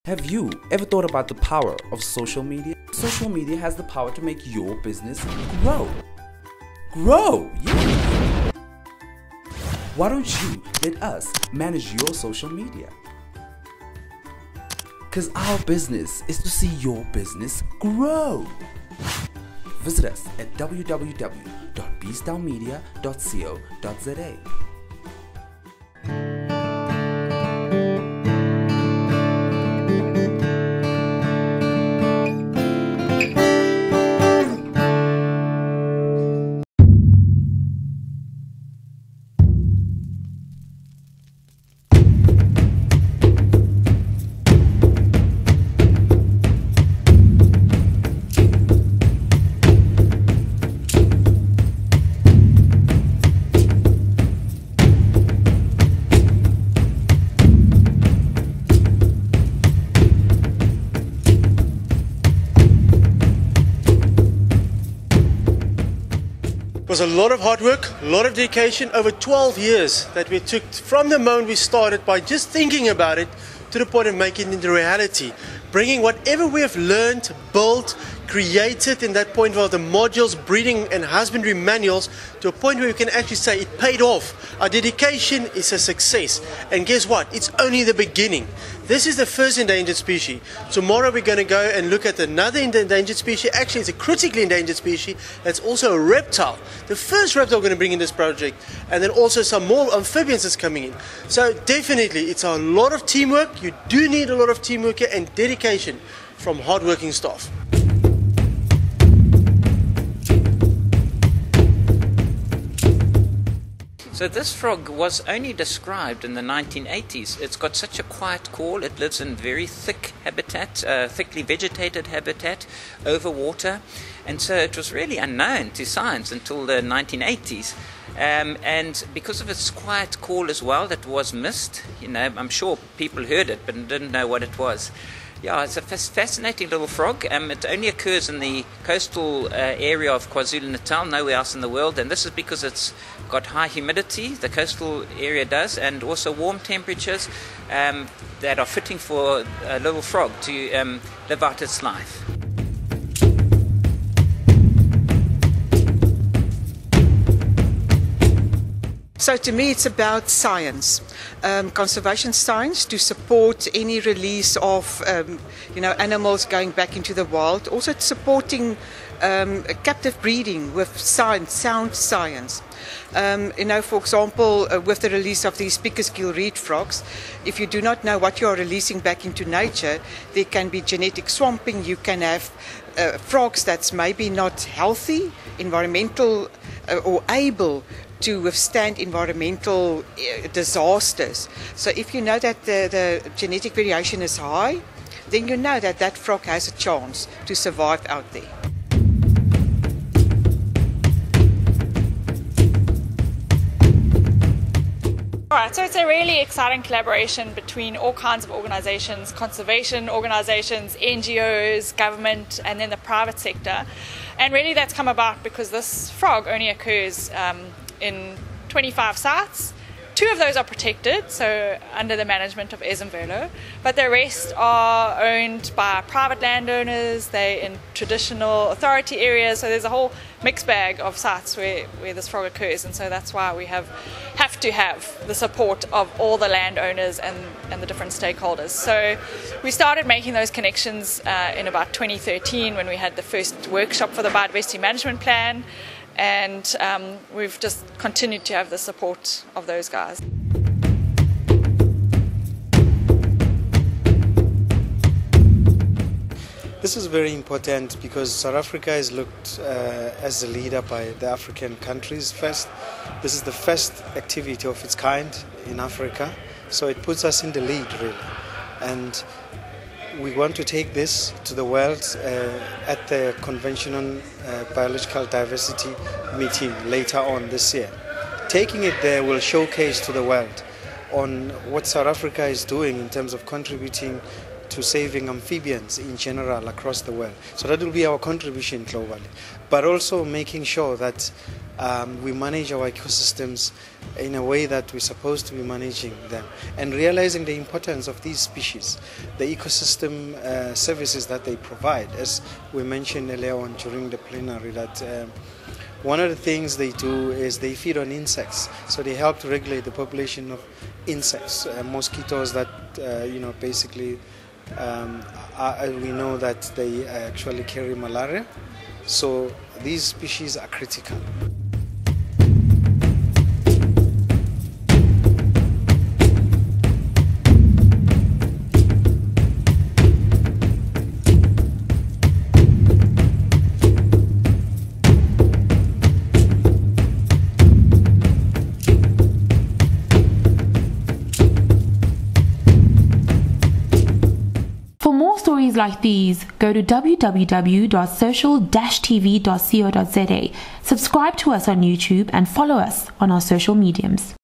Have you ever thought about the power of social media? Social media has the power to make your business grow. Yeah! Why don't you let us manage your social media? Because our business is to see your business grow. Visit us at www.bstownmedia.co.za. It was a lot of hard work, a lot of dedication, over 12 years that we took from the moment we started by just thinking about it to the point of making it into reality. Bringing whatever we have learned, built, created in that point of the modules, breeding and husbandry manuals to a point where we can actually say it paid off. Our dedication is a success. And guess what? It's only the beginning. This is the first endangered species. Tomorrow we're going to go and look at another endangered species. Actually, it's a critically endangered species. That's also a reptile. The first reptile we're going to bring in this project. And then also some more amphibians that's coming in. So definitely, it's a lot of teamwork. You do need a lot of teamwork here and dedication from hard-working staff. So this frog was only described in the 1980s. It's got such a quiet call. It lives in very thick habitat, thickly vegetated habitat over water. And so it was really unknown to science until the 1980s. And because of its quiet call as well, that was missed. You know, I'm sure people heard it but didn't know what it was. Yeah, it's a fascinating little frog. It only occurs in the coastal area of KwaZulu-Natal, nowhere else in the world, and this is because it's got high humidity, the coastal area does, and also warm temperatures that are fitting for a little frog to live out its life. So to me it's about science, conservation science to support any release of animals going back into the wild, also supporting captive breeding with science, sound science. For example, with the release of these Pickersgill reed frogs, if you do not know what you are releasing back into nature, there can be genetic swamping. You can have frogs that's maybe not healthy, environmental or able to withstand environmental disasters. So if you know that the genetic variation is high, then you know that that frog has a chance to survive out there. Alright, so it's a really exciting collaboration between all kinds of organizations, conservation organizations, NGOs, government, and then the private sector. And really that's come about because this frog only occurs in 25 sites. 2 of those are protected, so under the management of Ezemvelo, but the rest are owned by private landowners. They're in traditional authority areas, so there's a whole mixed bag of sites where this frog occurs, and so that's why we have to have the support of all the landowners and the different stakeholders. So we started making those connections in about 2013 when we had the first workshop for the biodiversity management plan. And we've just continued to have the support of those guys. This is very important because South Africa is looked as a leader by the African countries first. This is the first activity of its kind in Africa, so it puts us in the lead really. And we want to take this to the world at the Convention on Biological Diversity meeting later on this year. Taking it there will showcase to the world on what South Africa is doing in terms of contributing to saving amphibians in general across the world. So that will be our contribution globally, but also making sure that we manage our ecosystems in a way that we're supposed to be managing them, and realizing the importance of these species, the ecosystem services that they provide, as we mentioned earlier on during the plenary, that one of the things they do is they feed on insects, so they help to regulate the population of insects, mosquitoes that basically we know that they actually carry malaria, so these species are critical. Like these, go to www.social-tv.co.za, subscribe to us on YouTube and follow us on our social mediums.